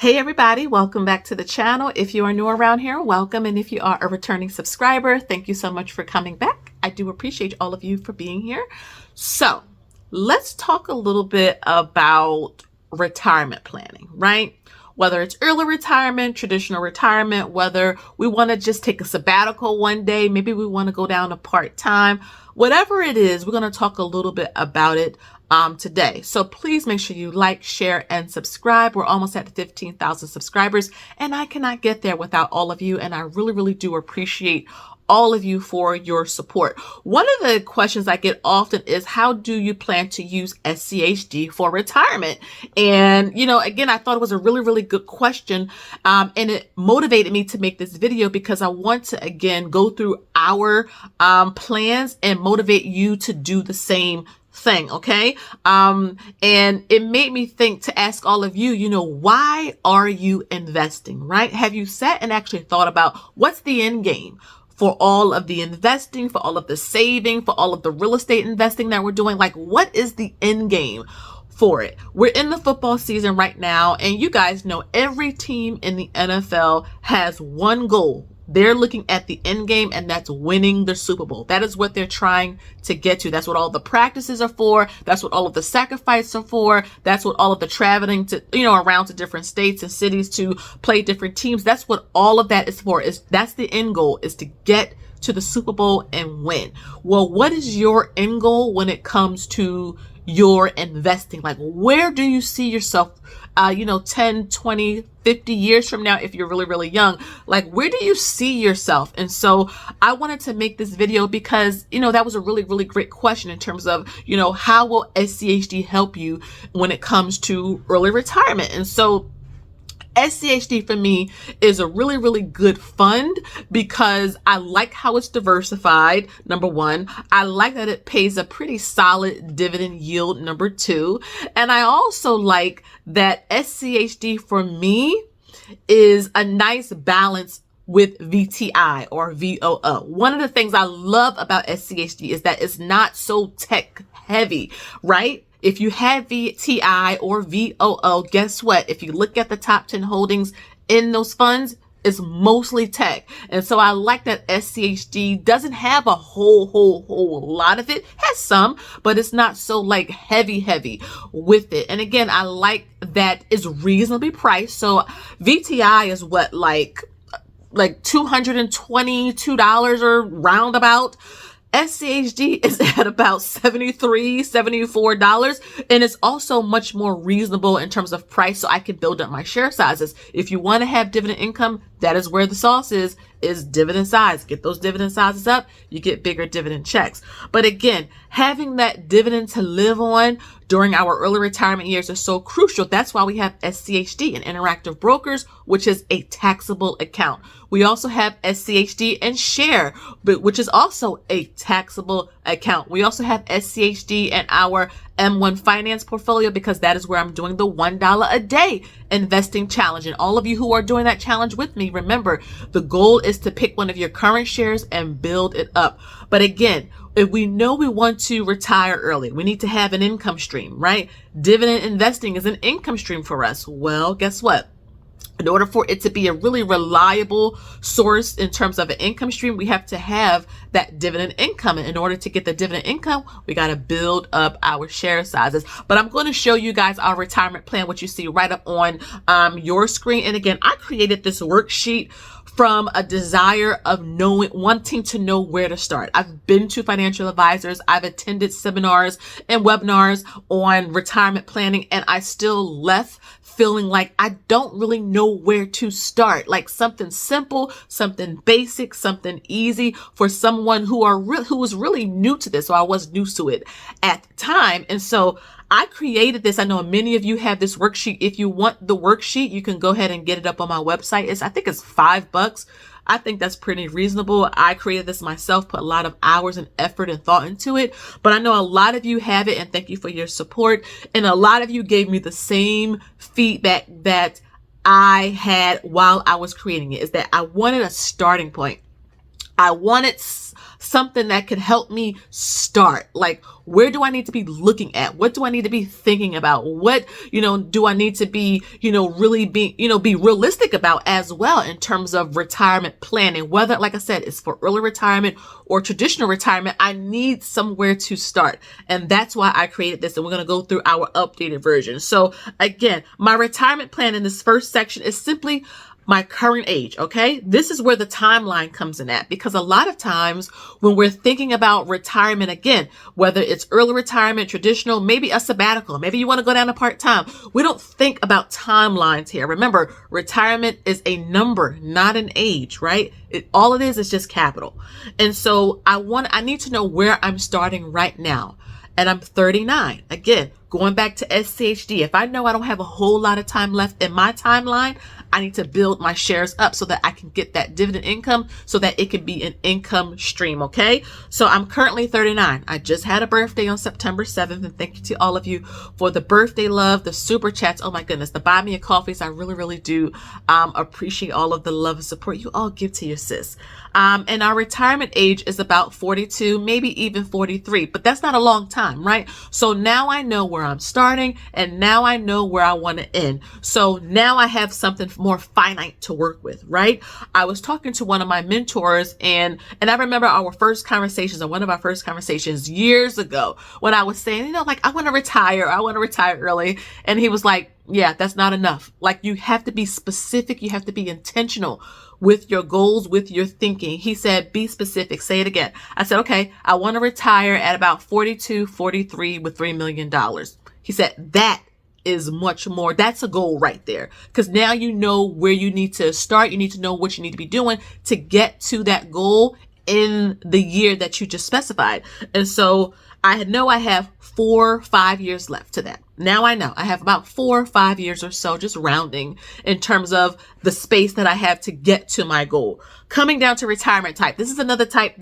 Hey everybody, welcome back to the channel. If you are new around here, welcome. And if you are a returning subscriber, thank you so much for coming back. I do appreciate all of you for being here. So let's talk a little bit about retirement planning, right? Whether it's early retirement, traditional retirement, whether we want to just take a sabbatical one day, maybe we want to go down to part-time, whatever it is, we're going to talk a little bit about it today. So please make sure you like, share, and subscribe. We're almost at 15,000 subscribers, and I cannot get there without all of you. And I really, really do appreciate all of you for your support. One of the questions I get often is, how do you plan to use SCHD for retirement? And, again, I thought it was a really, really good question. And it motivated me to make this video because I want to, again, go through our plans and motivate you to do the same thing. Okay. And it made me think to ask all of you, why are you investing, right? Have you sat and actually thought about what's the end game for all of the investing, for all of the saving, for all of the real estate investing that we're doing? Like, what is the end game for it? We're in the football season right now, and you guys know every team in the NFL has one goal. They're looking at the end game, and that's winning the Super Bowl. That is what they're trying to get to. That's what all the practices are for. That's what all of the sacrifices are for. That's what all of the traveling to, around to different states and cities to play different teams. That's what all of that is for. That's the end goal, is to get to the Super Bowl and win. Well, what is your end goal when it comes to your investing? Like, where do you see yourself, 10, 20, 50 years from now, if you're really, really young? Like, where do you see yourself? And so I wanted to make this video because, that was a really, really great question in terms of, how will SCHD help you when it comes to early retirement? And so SCHD for me is a really, really good fund because I like how it's diversified. Number one, I like that it pays a pretty solid dividend yield. Number two, and I also like that SCHD for me is a nice balance with VTI or VOO. One of the things I love about SCHD is that it's not so tech heavy, right? If you have VTI or VOO, guess what? If you look at the top 10 holdings in those funds, it's mostly tech. And so I like that SCHD doesn't have a whole lot of it. Has some, but it's not so like heavy with it. And again, I like that it's reasonably priced. So VTI is what, like $222 or roundabout. SCHD is at about $73, $74, and it's also much more reasonable in terms of price, so I can build up my share sizes. If you want to have dividend income, that is where the sauce is dividend size. Get those dividend sizes up, you get bigger dividend checks. But again, having that dividend to live on during our early retirement years is so crucial. That's why we have SCHD and Interactive Brokers, which is a taxable account. We also have SCHD and Share, which is also a taxable account. We also have SCHD and our M1 Finance portfolio because that is where I'm doing the $1 a day investing challenge. And all of you who are doing that challenge with me, remember, the goal is to pick one of your current shares and build it up. But again, if we know we want to retire early, we need to have an income stream, right? Dividend investing is an income stream for us. Well, guess what? In order for it to be a really reliable source in terms of an income stream, we have to have that dividend income. And in order to get the dividend income, we got to build up our share sizes. But I'm going to show you guys our retirement plan, which you see right up on your screen. And again, I created this worksheet from a desire of wanting to know where to start. I've been to financial advisors. I've attended seminars and webinars on retirement planning, and I still left feeling like I don't really know where to start. Like something simple, something basic, something easy for someone who was really new to this. So I was new to it at the time. And so I created this. I know many of you have this worksheet. If you want the worksheet, you can go ahead and get it up on my website. I think it's $5. I think that's pretty reasonable. I created this myself, put a lot of hours and effort and thought into it, but I know a lot of you have it, and thank you for your support. And a lot of you gave me the same feedback that I had while I was creating it, is that I wanted a starting point. I wanted something that could help me start. Like, where do I need to be looking at? What do I need to be thinking about? What, do I need to be, really be realistic about as well in terms of retirement planning? Whether, like I said, it's for early retirement or traditional retirement, I need somewhere to start. And that's why I created this. And we're going to go through our updated version. So again, my retirement plan in this first section is simply my current age, okay? This is where the timeline comes in at, because a lot of times when we're thinking about retirement, again, whether it's early retirement, traditional, maybe a sabbatical, maybe you want to go down to part-time, we don't think about timelines here. Remember, retirement is a number, not an age, right? All it is just capital. And so I need to know where I'm starting right now. And I'm 39. Again, going back to Schd, if I know I don't have a whole lot of time left in my timeline, I need to build my shares up so that I can get that dividend income so that it can be an income stream, okay? So I'm currently 39. I just had a birthday on September 7th, and thank you to all of you for the birthday love, the super chats. Oh my goodness, the buy me a coffees. I really, really do appreciate all of the love and support you all give to your sis. And our retirement age is about 42, maybe even 43, but that's not a long time, right? So now I know where I'm starting, and now I know where I want to end. So now I have something more finite to work with, right? I was talking to one of my mentors, and I remember our first conversations, or one of our first conversations years ago, when I was saying, like, I want to retire early. And he was like, yeah, that's not enough. Like, you have to be specific. You have to be intentional with your goals, with your thinking. He said, be specific. Say it again. I said, okay, I want to retire at about 42, 43 with $3 million. He said, that is much more. That's a goal right there. Because now you know where you need to start. You need to know what you need to be doing to get to that goal in the year that you just specified. And so I know I have 4 or 5 years left to that. Now I know I have about 4 or 5 years or so, just rounding in terms of the space that I have to get to my goal. Coming down to retirement type. This is another point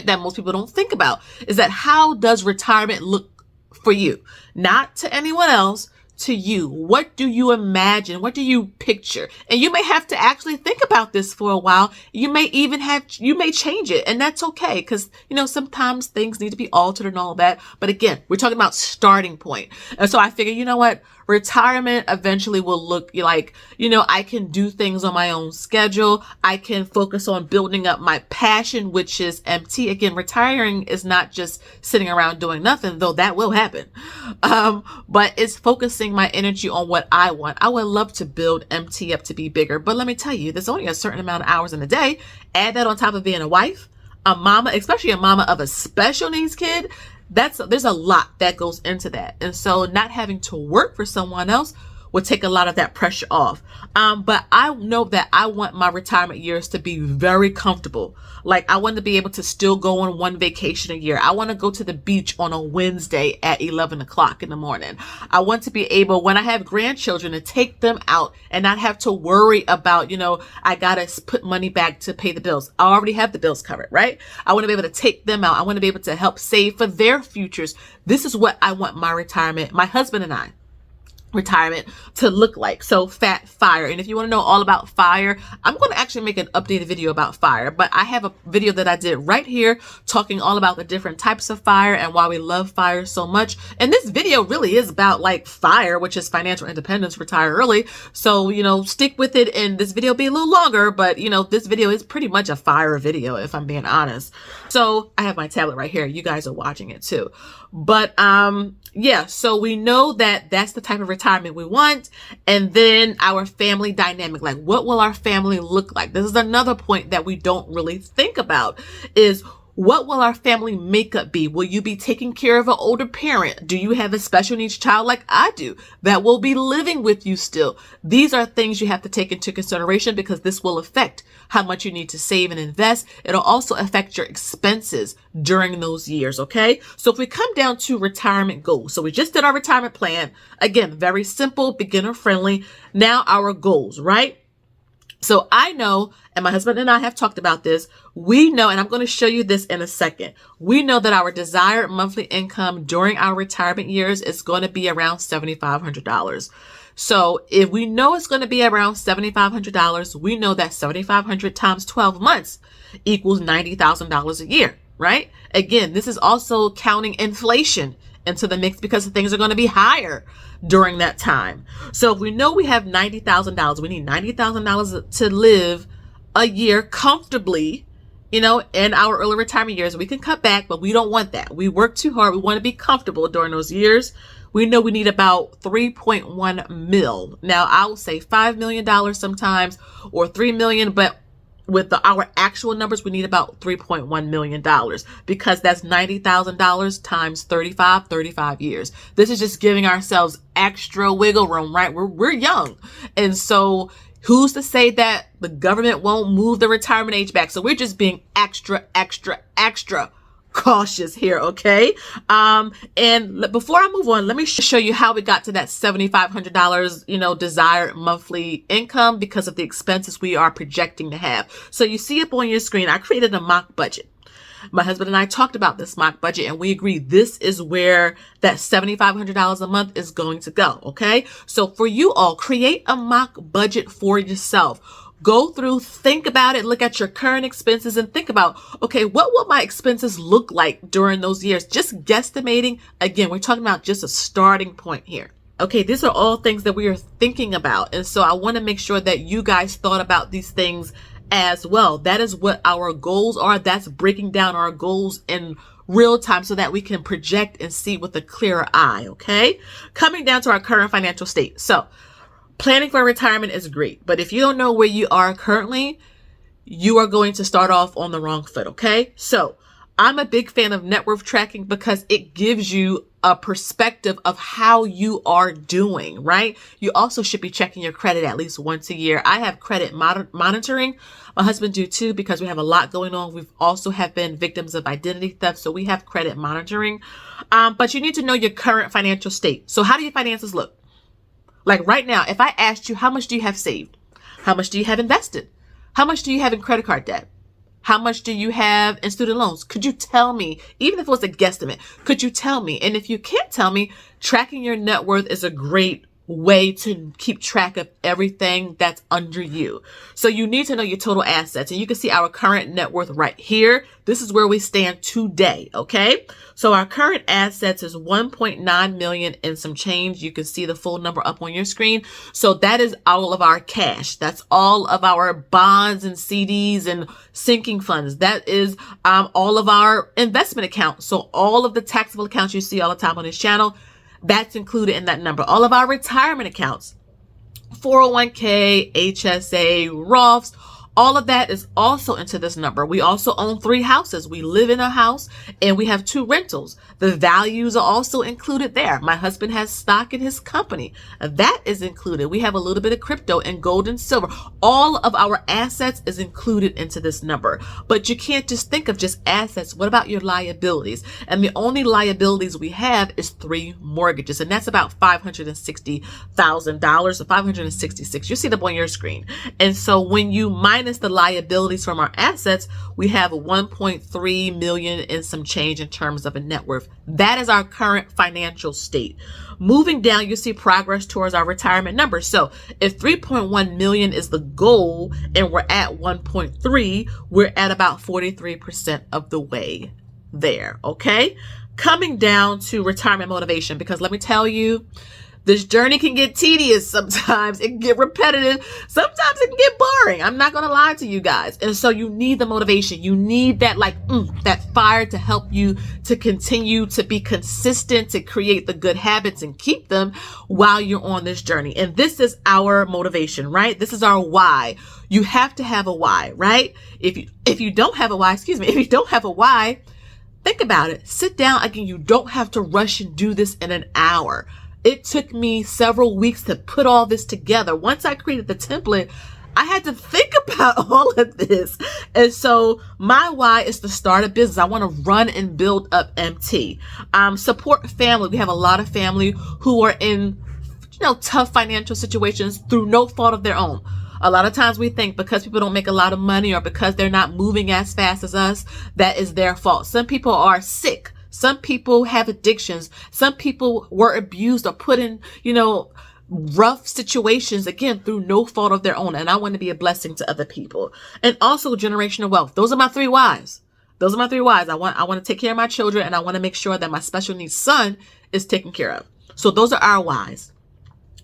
that most people don't think about, is that how does retirement look for you? Not to anyone else, to you. What do you imagine? What do you picture? And you may have to actually think about this for a while. You may change it, and that's okay, because sometimes things need to be altered and all that. But again, we're talking about starting point. And so I figure, you know what? Retirement eventually will look like, I can do things on my own schedule. I can focus on building up my passion, which is MT. Again, retiring is not just sitting around doing nothing, though that will happen. But it's focusing my energy on what I want. I would love to build MT up to be bigger, but let me tell you, there's only a certain amount of hours in a day. Add that on top of being a wife, a mama, especially a mama of a special needs kid. There's a lot that goes into that. And so not having to work for someone else will take a lot of that pressure off. But I know that I want my retirement years to be very comfortable. Like, I want to be able to still go on one vacation a year. I want to go to the beach on a Wednesday at 11 o'clock in the morning. I want to be able, when I have grandchildren, to take them out and not have to worry about, I got to put money back to pay the bills. I already have the bills covered, right? I want to be able to take them out. I want to be able to help save for their futures. This is what I want my retirement, my husband and I, retirement to look like. So FIRE. And if you want to know all about FIRE, I'm going to actually make an updated video about FIRE, but I have a video that I did right here talking all about the different types of FIRE and why we love FIRE so much. And this video really is about like FIRE, which is financial independence, retire early. So, stick with it, and this video will be a little longer, but this video is pretty much a FIRE video, if I'm being honest. So I have my tablet right here. You guys are watching it too. But, yeah, so we know that that's the type of retirement we want. And then our family dynamic, like, what will our family look like? This is another point that we don't really think about, is what will our family makeup be? Will you be taking care of an older parent? Do you have a special needs child like I do that will be living with you still? These are things you have to take into consideration, because this will affect how much you need to save and invest. It'll also affect your expenses during those years, okay? So if we come down to retirement goals, so we just did our retirement plan. Again, very simple, beginner friendly. Now our goals, right? So I know, and my husband and I have talked about this, we know, and I'm going to show you this in a second. We know that our desired monthly income during our retirement years is going to be around $7,500. So if we know it's going to be around $7,500, we know that 7,500 times 12 months equals $90,000 a year, right? Again, this is also counting inflation into the mix because things are going to be higher during that time. So if we know we have $90,000, we need $90,000 to live a year comfortably, in our early retirement years. We can cut back, but we don't want that. We work too hard. We want to be comfortable during those years. We know we need about 3.1 mil. Now, I will say $5 million sometimes or 3 million, but with our actual numbers, we need about $3.1 million because that's $90,000 times 35 years. This is just giving ourselves extra wiggle room, right? We're young. And so who's to say that the government won't move the retirement age back? So we're just being extra cautious here, okay? And before I move on, let me show you how we got to that $7,500, desired monthly income because of the expenses we are projecting to have. So you see up on your screen, I created a mock budget. My husband and I talked about this mock budget and we agreed this is where that $7,500 a month is going to go, okay? So for you all, create a mock budget for yourself. Go through, think about it, look at your current expenses and think about, okay, what will my expenses look like during those years? Just guesstimating. Again, we're talking about just a starting point here. Okay, these are all things that we are thinking about. And so I want to make sure that you guys thought about these things as well. That is what our goals are. That's breaking down our goals in real time so that we can project and see with a clearer eye, okay? Coming down to our current financial state. So planning for retirement is great, but if you don't know where you are currently, you are going to start off on the wrong foot, okay? So I'm a big fan of net worth tracking because it gives you a perspective of how you are doing, right? You also should be checking your credit at least once a year. I have credit monitoring. My husband do too because we have a lot going on. We've also have been victims of identity theft, so we have credit monitoring. But you need to know your current financial state. So how do your finances look? Like right now, if I asked you, how much do you have saved? How much do you have invested? How much do you have in credit card debt? How much do you have in student loans? Could you tell me, even if it was a guesstimate, could you tell me? And if you can't tell me, tracking your net worth is a great way to keep track of everything that's under you. So you need to know your total assets, and you can see our current net worth right here. This is where we stand today. Okay. So our current assets is 1.9 million and some change. You can see the full number up on your screen. So that is all of our cash. That's all of our bonds and CDs and sinking funds. That is all of our investment accounts. So all of the taxable accounts you see all the time on this channel, that's included in that number. All of our retirement accounts, 401k, HSA, Roths, all of that is also into this number. We also own 3 houses. We live in a house and we have 2 rentals. The values are also included there. My husband has stock in his company. That is included. We have a little bit of crypto and gold and silver. All of our assets is included into this number. But you can't just think of just assets. What about your liabilities? And the only liabilities we have is 3 mortgages. And that's about $560,000 or 566. You see them on your screen. And so when you minus the liabilities from our assets, we have 1.3 million and some change in terms of a net worth. That is our current financial state. Moving down, you see progress towards our retirement number. So if 3.1 million is the goal and we're at 1.3, we're at about 43% of the way there. Okay. Coming down to retirement motivation, because let me tell you, this journey can get tedious sometimes. It can get repetitive. Sometimes it can get boring. I'm not going to lie to you guys. And so you need the motivation. You need that that fire to help you to continue to be consistent, to create the good habits and keep them while you're on this journey. And this is our motivation, right? This is our why. You have to have a why, right? If you don't have a why, if you don't have a why, think about it. Sit down. Again, you don't have to rush and do this in an hour. It took me several weeks to put all this together. Once I created the template, I had to think about all of this. And so my why is to start a business. I want to run and build up MT. Support family. We have a lot of family who are in, tough financial situations through no fault of their own. A lot of times we think because people don't make a lot of money or because they're not moving as fast as us, that is their fault. Some people are sick. Some people have addictions. Some people were abused or put in, rough situations, again, through no fault of their own. And I want to be a blessing to other people. And also generational wealth. Those are my three whys. Those are my three whys. I want to take care of my children, and I want to make sure that my special needs son is taken care of. So those are our whys.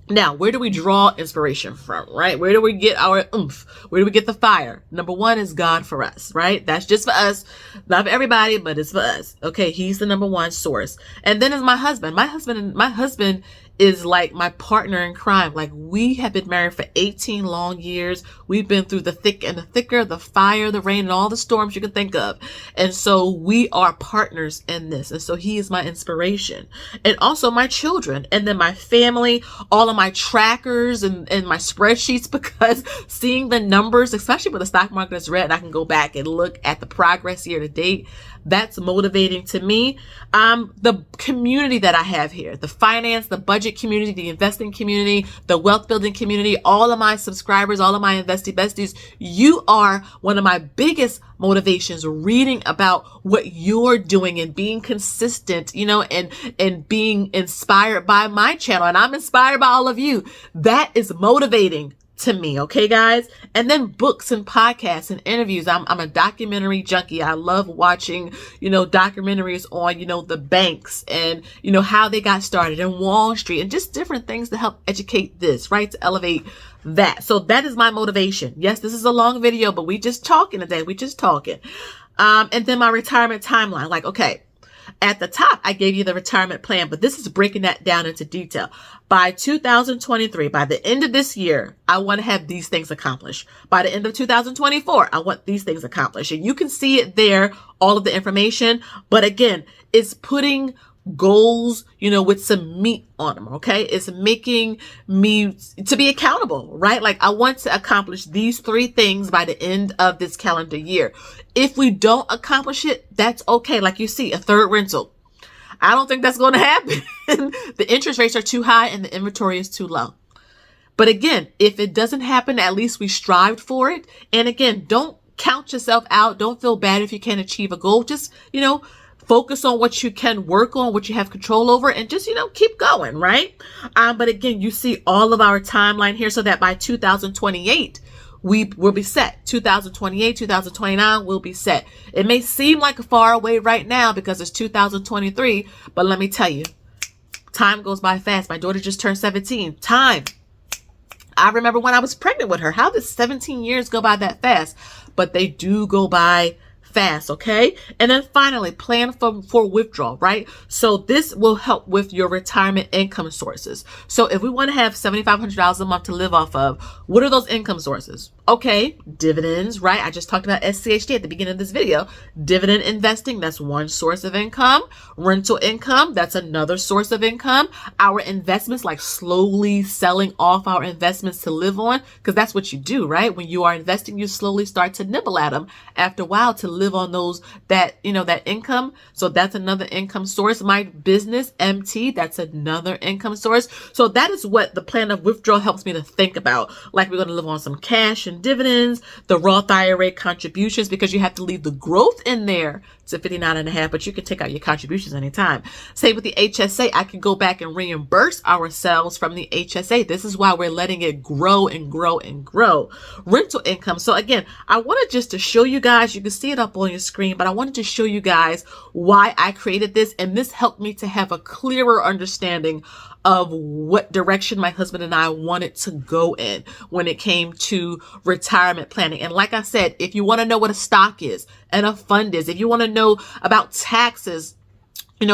Now, where do we draw inspiration from, right? Where do we get our oomph? Where do we get the fire? Number one is God for us, right? That's just for us. Not for everybody, but it's for us. Okay, he's the number one source. And then is my husband. My husband is like my partner in crime. Like, we have been married for 18 long years. We've been through the thick and the thicker, the fire, the rain, and all the storms you can think of. And so we are partners in this. And so he is my inspiration. And also my children, and then my family, all of my trackers and my spreadsheets, because seeing the numbers, especially when the stock market is red, I can go back and look at the progress year to date. That's motivating to me. The community that I have here, the finance, the budget community, the investing community, the wealth building community, all of my subscribers, all of my investing besties, you are one of my biggest motivations, reading about what you're doing and being consistent, and being inspired by my channel. And I'm inspired by all of you. That is motivating to me. Okay, guys. And then books and podcasts and interviews. I'm a documentary junkie. I love watching, documentaries on, the banks and, how they got started in Wall Street and just different things to help educate this, right? To elevate that. So that is my motivation. Yes, this is a long video, but we just talking today. We just talking. And then my retirement timeline. Like, okay, at the top, I gave you the retirement plan, but this is breaking that down into detail. By 2023, by the end of this year, I want to have these things accomplished. By the end of 2024, I want these things accomplished. And you can see it there, all of the information. But again, it's putting goals, with some meat on them. Okay. It's making me to be accountable, right? Like, I want to accomplish these three things by the end of this calendar year. If we don't accomplish it, that's okay. Like, you see, a third rental. I don't think that's going to happen. The interest rates are too high and the inventory is too low. But again, if it doesn't happen, at least we strived for it. And again, don't count yourself out. Don't feel bad if you can't achieve a goal. Just, focus on what you can work on, what you have control over, and just, keep going, right? But again, you see all of our timeline here, so that by 2028, we will be set. 2028, 2029 will be set. It may seem like a far away right now because it's 2023, but let me tell you, time goes by fast. My daughter just turned 17. Time. I remember when I was pregnant with her. How did 17 years go by that fast? But they do go by fast. Okay. And then finally, plan for withdrawal, right? So this will help with your retirement income sources. So if we want to have $7,500 a month to live off of, what are those income sources? Okay. Dividends, right? I just talked about SCHD at the beginning of this video. Dividend investing, that's one source of income. Rental income, that's another source of income. Our investments, like slowly selling off our investments to live on, because that's what you do, right? When you are investing, you slowly start to nibble at them after a while to live on that income. So that's another income source. My business, MT, that's another income source. So that is what the plan of withdrawal helps me to think about. Like, we're going to live on some cash and dividends, the Roth IRA contributions, because you have to leave the growth in there to 59.5, but you can take out your contributions anytime. Same with the HSA. I can go back and reimburse ourselves from the HSA. This is why we're letting it grow and grow and grow. Rental income. So again, I wanted just to show you guys, you can see it up on your screen, but I wanted to show you guys why I created this. And this helped me to have a clearer understanding of what direction my husband and I wanted to go in when it came to retirement planning. And like I said, if you want to know what a stock is and a fund is, if you want to know about taxes,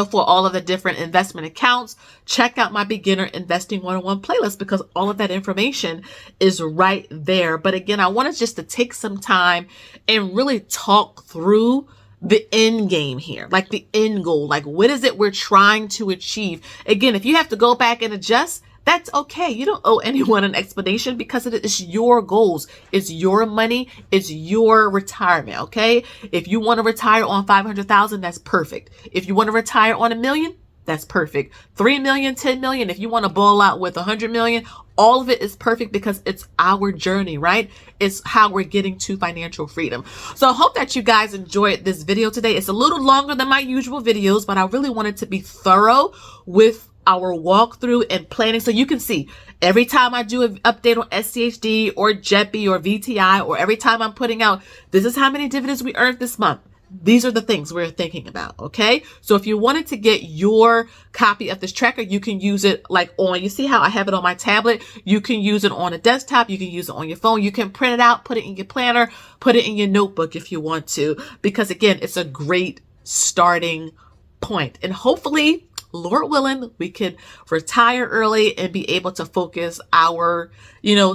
for all of the different investment accounts, check out my beginner investing 101 playlist, because all of that information is right there. But again, I wanted just to take some time and really talk through the end game here, like the end goal, like what is it we're trying to achieve? Again, if you have to go back and adjust, that's okay. You don't owe anyone an explanation, because it is your goals. It's your money. It's your retirement. Okay. If you want to retire on 500,000, that's perfect. If you want to retire on $1 million, that's perfect. 3 million, 10 million. If you want to ball out with 100 million, all of it is perfect, because it's our journey, right? It's how we're getting to financial freedom. So I hope that you guys enjoyed this video today. It's a little longer than my usual videos, but I really wanted to be thorough with our walkthrough and planning. So you can see every time I do an update on SCHD or JEPI or VTI, or every time I'm putting out, this is how many dividends we earned this month. These are the things we're thinking about, okay? So if you wanted to get your copy of this tracker, you can use it like on, you see how I have it on my tablet? You can use it on a desktop. You can use it on your phone. You can print it out, put it in your planner, put it in your notebook if you want to, because again, it's a great starting point. And hopefully, Lord willing, we could retire early and be able to focus our,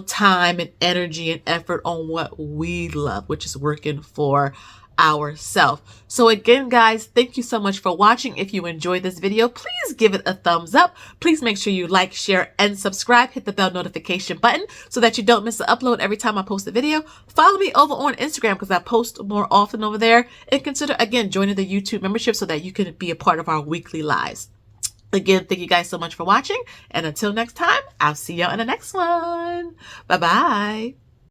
time and energy and effort on what we love, which is working for ourselves. So again, guys, thank you so much for watching. If you enjoyed this video, please give it a thumbs up. Please make sure you like, share, and subscribe. Hit the bell notification button so that you don't miss an upload every time I post a video. Follow me over on Instagram because I post more often over there. And consider, again, joining the YouTube membership so that you can be a part of our weekly lives. Again, thank you guys so much for watching. And until next time, I'll see y'all in the next one. Bye-bye.